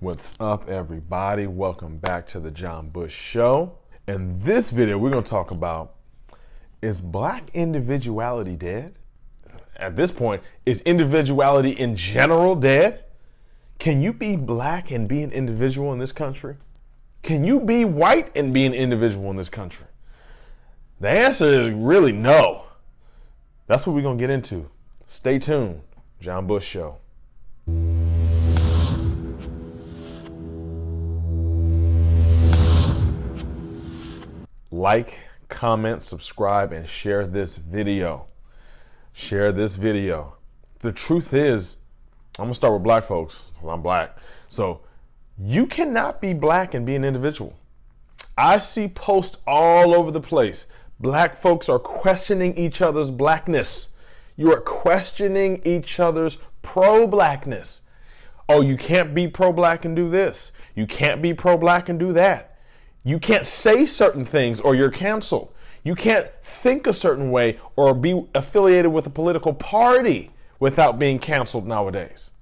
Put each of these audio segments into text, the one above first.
What's up, everybody? Welcome back to the John Bush Show. In this video, we're going to talk about, is Black individuality dead? At this point, is individuality in general dead? Can you be Black and be an individual in this country? Can you be white and be an individual in this country? The answer is really no. That's what we're going to get into. Stay tuned. John Bush Show. Like, comment, subscribe, and share this video. Share this video. The truth is, I'm gonna start with Black folks. Well, I'm Black. So you cannot be Black and be an individual. I see posts all over the place. Black folks are questioning each other's Blackness. You are questioning each other's pro-Blackness. Oh, you can't be pro-Black and do this. You can't be pro-Black and do that. You can't say certain things or you're canceled. You can't think a certain way or be affiliated with a political party without being canceled nowadays.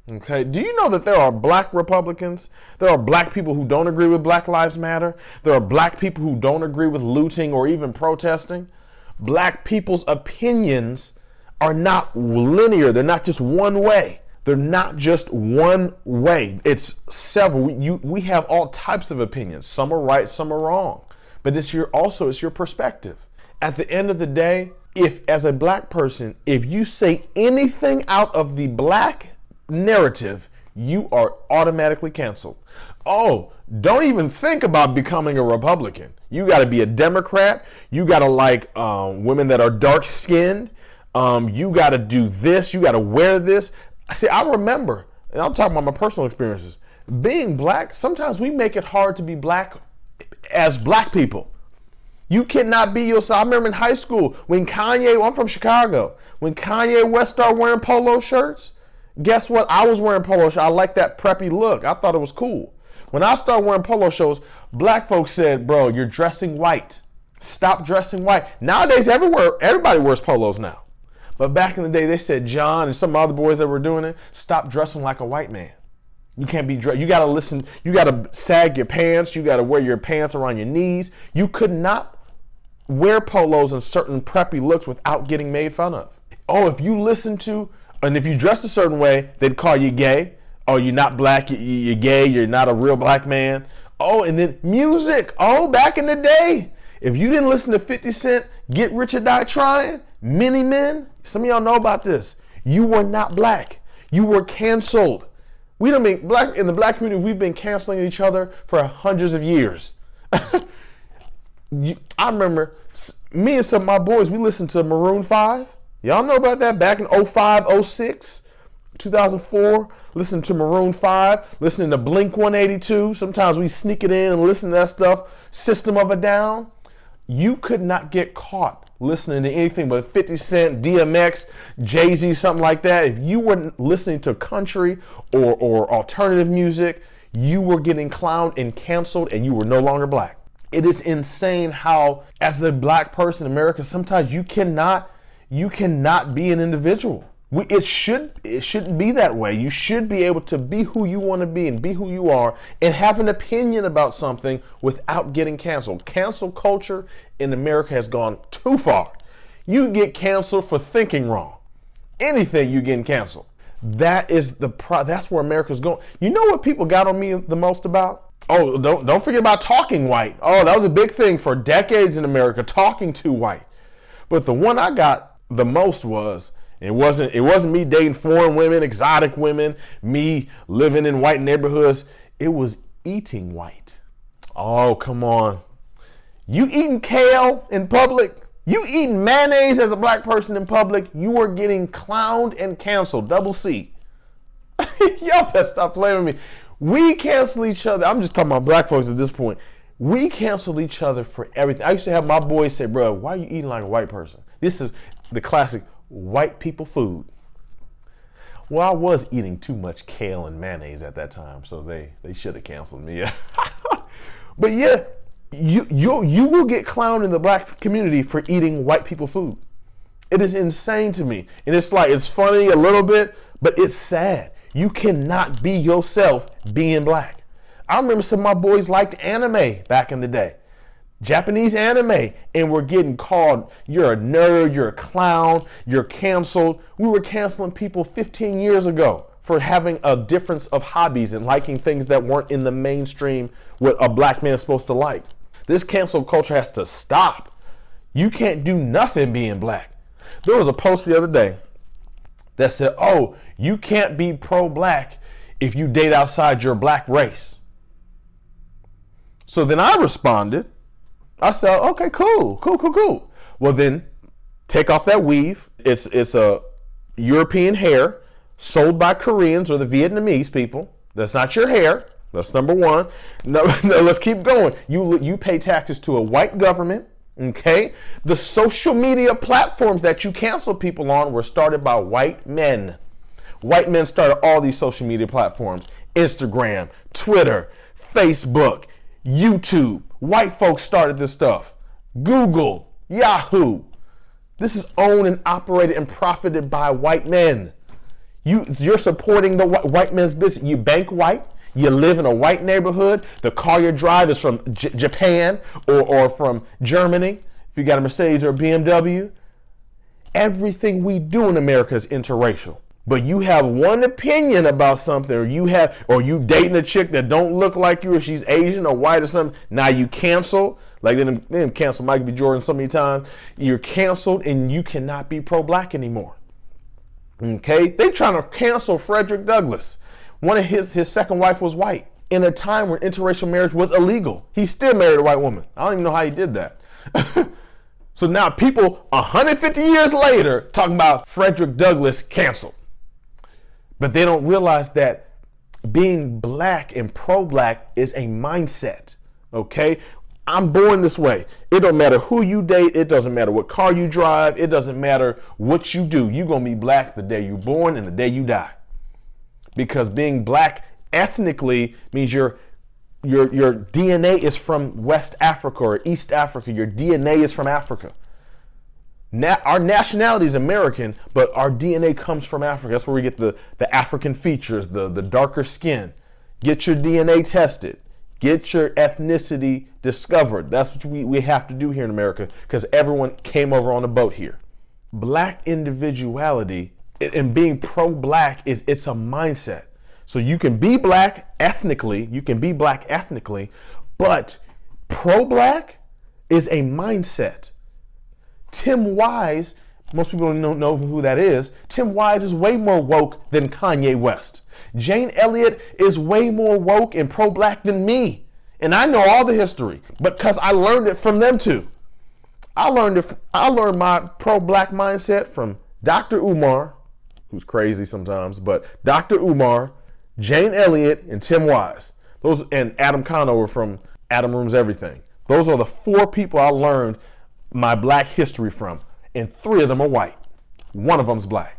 Okay? Do you know that there are Black Republicans? There are Black people who don't agree with Black Lives Matter. There are Black people who don't agree with looting or even protesting. Black people's opinions are not linear. They're not just one way. They're not just one way. It's several. We have all types of opinions. Some are right, some are wrong. But it's your perspective. At the end of the day, if as a Black person, if you say anything out of the Black narrative, you are automatically canceled. Oh, don't even think about becoming a Republican. You got to be a Democrat. You got to like women that are dark skinned. You got to do this. You got to wear this. See, I remember, and I'm talking about my personal experiences, being Black, sometimes we make it hard to be Black as Black people. You cannot be yourself. I remember in high school when I'm from Chicago, when Kanye West started wearing polo shirts, guess what? I was wearing polo shirts. I like that preppy look. I thought it was cool. When I started wearing polo shirts, Black folks said, bro, you're dressing white. Stop dressing white. Nowadays, everybody wears polos now. But back in the day, they said, John and some other boys that were doing it, stop dressing like a white man. You can't be dressed. You got to listen. You got to sag your pants. You got to wear your pants around your knees. You could not wear polos and certain preppy looks without getting made fun of. Oh, if you listen to, and if you dress a certain way, they'd call you gay. Oh, you're not Black. You're gay. You're not a real Black man. Oh, and then music. Oh, back in the day, if you didn't listen to 50 Cent, Get Rich or Die Trying, Many Men, some of y'all know about this. You were not Black. You were canceled. We don't mean Black in the Black community. We've been canceling each other for hundreds of years. I remember me and some of my boys, we listened to Maroon 5. Y'all know about that back in 05, 06, 2004. Listening to Maroon 5, listening to Blink 182. Sometimes we sneak it in and listen to that stuff. System of a Down. You could not get caught listening to anything but 50 Cent, DMX, Jay-Z, something like that. If you were listening to country or alternative music, you were getting clowned and canceled and you were no longer Black. It is insane how, as a Black person in America, sometimes you cannot be an individual. It shouldn't be that way. You should be able to be who you want to be and be who you are and have an opinion about something without getting canceled. Cancel culture in America has gone too far. You get canceled for thinking wrong. Anything you getting canceled. That's where America's going. You know what people got on me the most about? Oh, don't forget about talking white. Oh, that was a big thing for decades in America, talking too white. But the one I got the most was, it wasn't me dating foreign women, exotic women, me living in white neighborhoods. It was eating white. Oh, come on. You eating kale in public? You eating mayonnaise as a Black person in public? You are getting clowned and canceled. Double C. Y'all better stop playing with me. We cancel each other. I'm just talking about Black folks at this point. We cancel each other for everything. I used to have my boys say, bro, why are you eating like a white person? This is the classic white people food. Well, I was eating too much kale and mayonnaise at that time, so they should have canceled me. But yeah, you will get clowned in the Black community for eating white people food. It is insane to me. And it's like, it's funny a little bit, but it's sad. You cannot be yourself being black. I remember some of my boys liked anime back in the day. Japanese anime, and we're getting called, you're a nerd, you're a clown, you're canceled. We were canceling people 15 years ago for having a difference of hobbies and liking things that weren't in the mainstream what a black man is supposed to like. This cancel culture has to stop. You can't do nothing being black. There was a post the other day that said, oh, you can't be pro-black if you date outside your black race. So then I responded, I said, okay, cool. Well, then take off that weave. It's a European hair sold by Koreans or the Vietnamese people. That's not your hair. That's number one. No, let's keep going. You pay taxes to a white government. Okay. The social media platforms that you cancel people on were started by white men. White men started all these social media platforms: Instagram, Twitter, Facebook, YouTube. White folks started this stuff. Google, Yahoo. This is owned and operated and profited by white men. You're supporting the white man's business. You bank white. You live in a white neighborhood. The car you drive is from Japan or from Germany. If you got a Mercedes or a BMW. Everything we do in America is interracial. But you have one opinion about something, or you dating a chick that don't look like you, or she's Asian or white or something. Now you cancel, like they didn't cancel Michael B. Jordan so many times. You're canceled and you cannot be pro-black anymore. Okay, they trying to cancel Frederick Douglass. One of his second wife was white in a time when interracial marriage was illegal. He still married a white woman. I don't even know how he did that. So now people 150 years later talking about Frederick Douglass canceled. But they don't realize that being black and pro-black is a mindset, okay? I'm born this way. It don't matter who you date. It doesn't matter what car you drive. It doesn't matter what you do. You're going to be black the day you're born and the day you die. Because being black ethnically means your DNA is from West Africa or East Africa. Your DNA is from Africa. Our nationality is American, but our DNA comes from Africa. That's where we get the African features, the darker skin. Get your DNA tested. Get your ethnicity discovered. That's what we have to do here in America, because everyone came over on a boat here. Black individuality and being pro-black it's a mindset. So you can be black ethnically, but pro-black is a mindset. Tim Wise, most people don't know who that is. Tim Wise is way more woke than Kanye West. Jane Elliott is way more woke and pro-black than me. And I know all the history, but because I learned it from them too. I learned my pro-black mindset from Dr. Umar, who's crazy sometimes, but Dr. Umar, Jane Elliott, and Tim Wise. Those, and Adam Conover from Adam Ruins Everything. Those are the four people I learned my black history from, and 3 of them are white. 1 of them's black.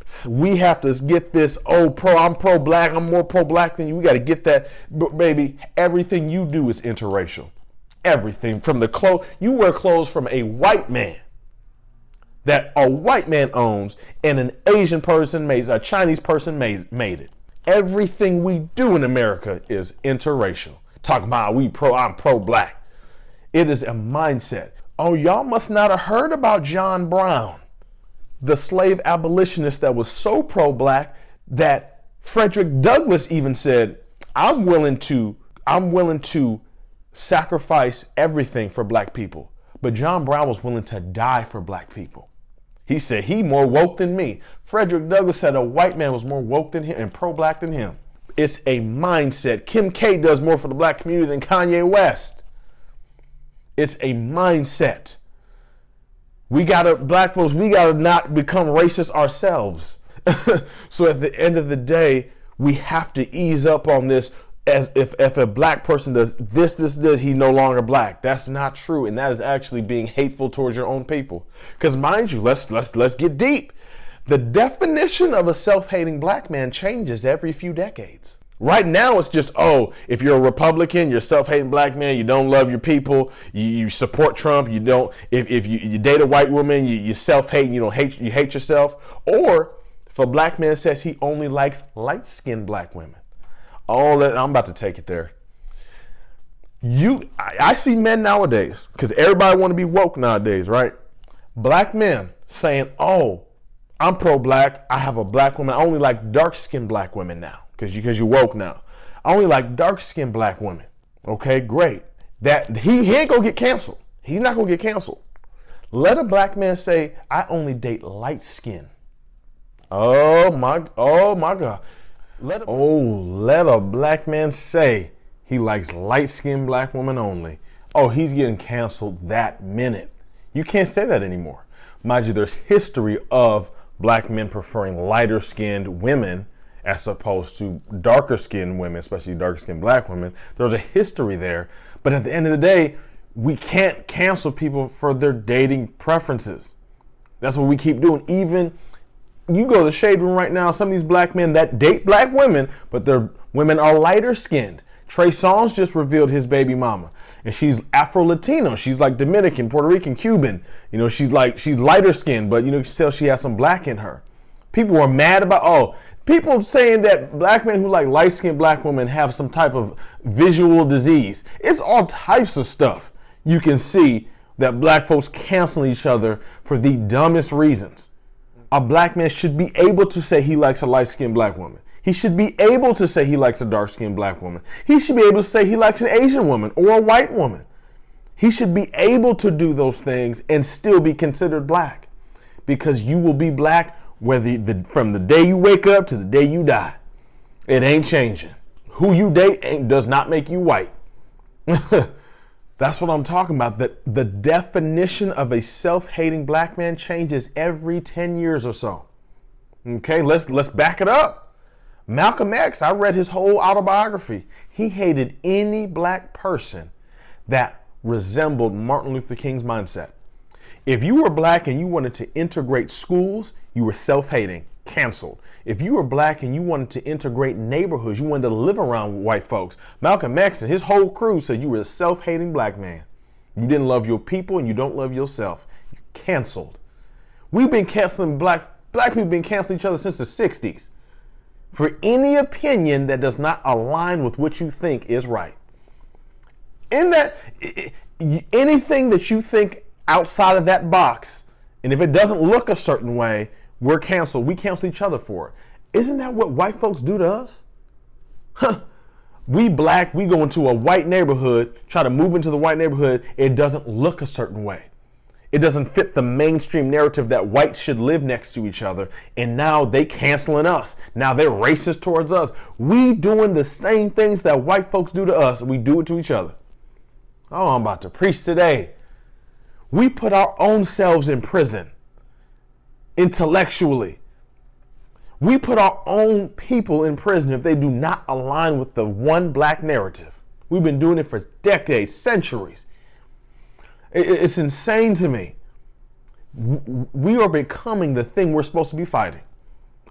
So we have to get this, I'm pro-black, I'm more pro-black than you. We got to get that, but baby, everything you do is interracial. Everything from the clothes, you wear clothes from a white man that a white man owns, and an Asian person a Chinese person made it. Everything we do in America is interracial. Talking about I'm pro-black. It is a mindset. Oh, y'all must not have heard about John Brown, the slave abolitionist that was so pro-black that Frederick Douglass even said, I'm willing to sacrifice everything for black people. But John Brown was willing to die for black people. He said he more woke than me. Frederick Douglass said a white man was more woke than him and pro-black than him. It's a mindset. Kim K does more for the black community than Kanye West. It's a mindset. Black folks, we gotta not become racist ourselves. So at the end of the day, we have to ease up on this. As if a black person does this, he's no longer black. That's not true, and that is actually being hateful towards your own people. Because mind you, let's get deep. The definition of a self-hating black man changes every few decades. Right now, it's just, if you're a Republican, you're a self-hating black man, you don't love your people, you support Trump, you don't. If you date a white woman, you self-hate, and you hate yourself. Or If a black man says he only likes light-skinned black women, oh, I'm about to take it there. I see men nowadays, because everybody want to be woke nowadays, right? Black men saying, oh, I'm pro-black. I have a black woman. I only like dark-skinned black women now, because you're woke now. I only like dark-skinned black women. Okay, great. That he ain't gonna get canceled. He's not gonna get canceled. Let a black man say, I only date light skin. Oh my God. Let a black man say he likes light-skinned black women only. Oh, he's getting canceled that minute. You can't say that anymore. Mind you, there's history of black men preferring lighter-skinned women as opposed to darker-skinned women, especially darker-skinned black women. There's a history there. But at the end of the day, we can't cancel people for their dating preferences. That's what we keep doing. Even you go to the shade room right now, some of these black men that date black women, but their women are lighter skinned. Trey Songz just revealed his baby mama, and she's Afro-Latino. She's like Dominican, Puerto Rican, Cuban. You know, she's lighter skinned, but you know, you can tell she has some black in her. People are mad about, people saying that black men who like light-skinned black women have some type of visual disease. It's all types of stuff. You can see that black folks cancel each other for the dumbest reasons. A black man should be able to say he likes a light-skinned black woman. He should be able to say he likes a dark-skinned black woman. He should be able to say he likes an Asian woman or a white woman. He should be able to do those things and still be considered black, because you will be black from the day you wake up to the day you die. It ain't changing. Who you date does not make you white. That's what I'm talking about. The definition of a self-hating black man changes every 10 years or so. Okay, let's back it up. Malcolm X, I read his whole autobiography. He hated any black person that resembled Martin Luther King's mindset. If you were black and you wanted to integrate schools, you were self-hating, canceled. If you were black and you wanted to integrate neighborhoods, you wanted to live around white folks, Malcolm X and his whole crew said you were a self-hating black man. You didn't love your people and you don't love yourself. You're canceled. We've been canceling black people been canceling each other since the 60s. For any opinion that does not align with what you think is right. Anything that you think outside of that box, and if it doesn't look a certain way, we're canceled. We cancel each other for it. Isn't that what white folks do to us? We black, we go into a white neighborhood, try to move into the white neighborhood, it doesn't look a certain way. It doesn't fit the mainstream narrative that whites should live next to each other. And now they canceling us. Now they're racist towards us. We doing the same things that white folks do to us, and we do it to each other. Oh, I'm about to preach today. We put our own selves in prison intellectually. We put our own people in prison if they do not align with the one black narrative. We've been doing it for decades, centuries. It's insane to me. We are becoming the thing we're supposed to be fighting.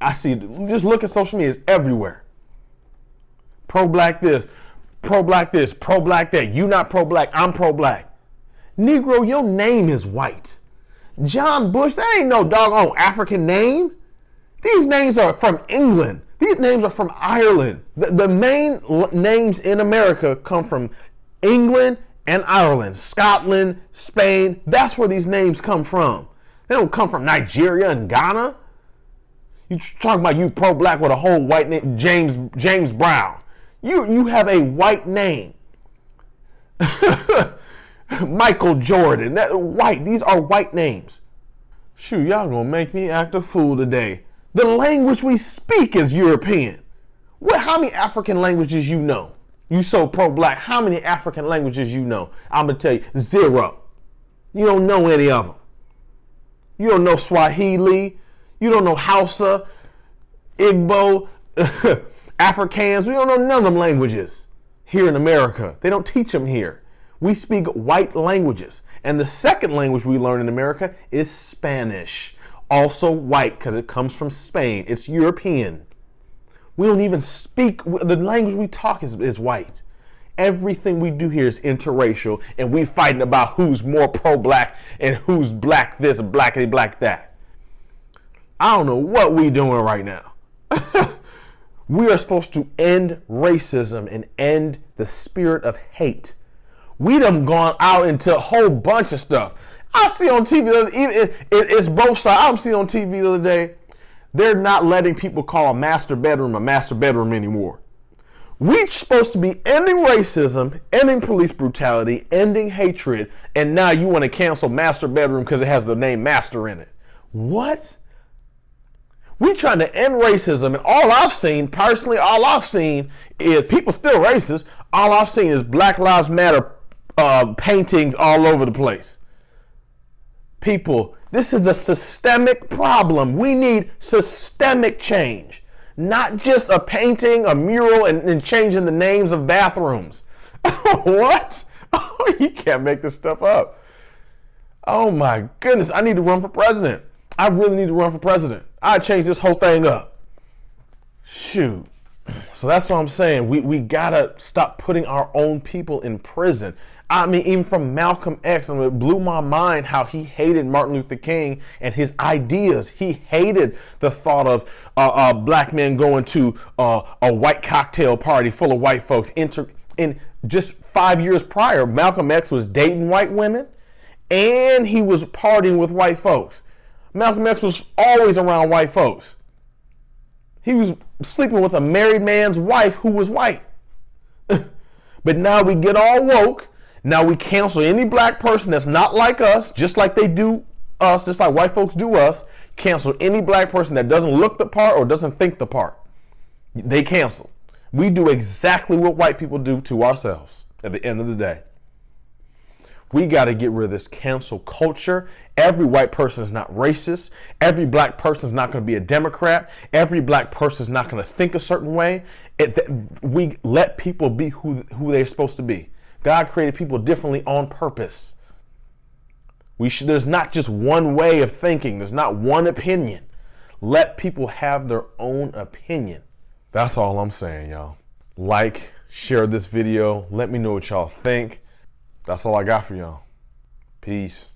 I see, just look at social media, it's everywhere. Pro-black this, pro-black this, pro-black that. You not pro-black, I'm pro-black. Negro, your name is white. John Bush, that ain't no doggone African name. These names are from England. These names are from Ireland. The main names in America come from England and Ireland, Scotland, Spain. That's where these names come from. They don't come from Nigeria and Ghana. You talking about you pro-black with a whole white name, James Brown. You have a white name. Michael Jordan, white. These are white names. Shoot, y'all gonna make me act a fool today. The language we speak is European. How many African languages you know? You so pro-black, how many African languages you know? I'm going to tell you, 0. You don't know any of them. You don't know Swahili. You don't know Hausa, Igbo, Afrikaans. We don't know none of them languages here in America. They don't teach them here. We speak white languages. And the second language we learn in America is Spanish. Also white because it comes from Spain. It's European. We don't even speak, the language we talk is white. Everything we do here is interracial, and we fighting about who's more pro-black and who's black this, black that. I don't know what we doing right now. We are supposed to end racism and end the spirit of hate. We done gone out into a whole bunch of stuff. I see on TV, it's both sides. I'm seeing on TV the other day, they're not letting people call a master bedroom anymore. We're supposed to be ending racism, ending police brutality, ending hatred, and now you want to cancel master bedroom because it has the name master in it. What? We trying to end racism, and all I've seen is people still racist. All I've seen is Black Lives Matter paintings all over the place. People, this is a systemic problem. We need systemic change, not just a painting, a mural, and changing the names of bathrooms. What? Oh, you can't make this stuff up. Oh my goodness, I need to run for president. I really need to run for president. I'd change this whole thing up. Shoot. So that's what I'm saying. We gotta stop putting our own people in prison. I mean, even from Malcolm X, it blew my mind how he hated Martin Luther King and his ideas. He hated the thought of black men going to a white cocktail party full of white folks. In just 5 years prior, Malcolm X was dating white women and he was partying with white folks. Malcolm X was always around white folks. He was sleeping with a married man's wife who was white. But now we get all woke. Now we cancel any black person that's not like us, just like they do us, just like white folks do us. Cancel any black person that doesn't look the part or doesn't think the part. They cancel. We do exactly what white people do to ourselves at the end of the day. We got to get rid of this cancel culture. Every white person is not racist. Every black person is not going to be a Democrat. Every black person is not going to think a certain way. We let people be who they're supposed to be. God created people differently on purpose. There's not just one way of thinking. There's not one opinion. Let people have their own opinion. That's all I'm saying, y'all. Like, share this video. Let me know what y'all think. That's all I got for y'all. Peace.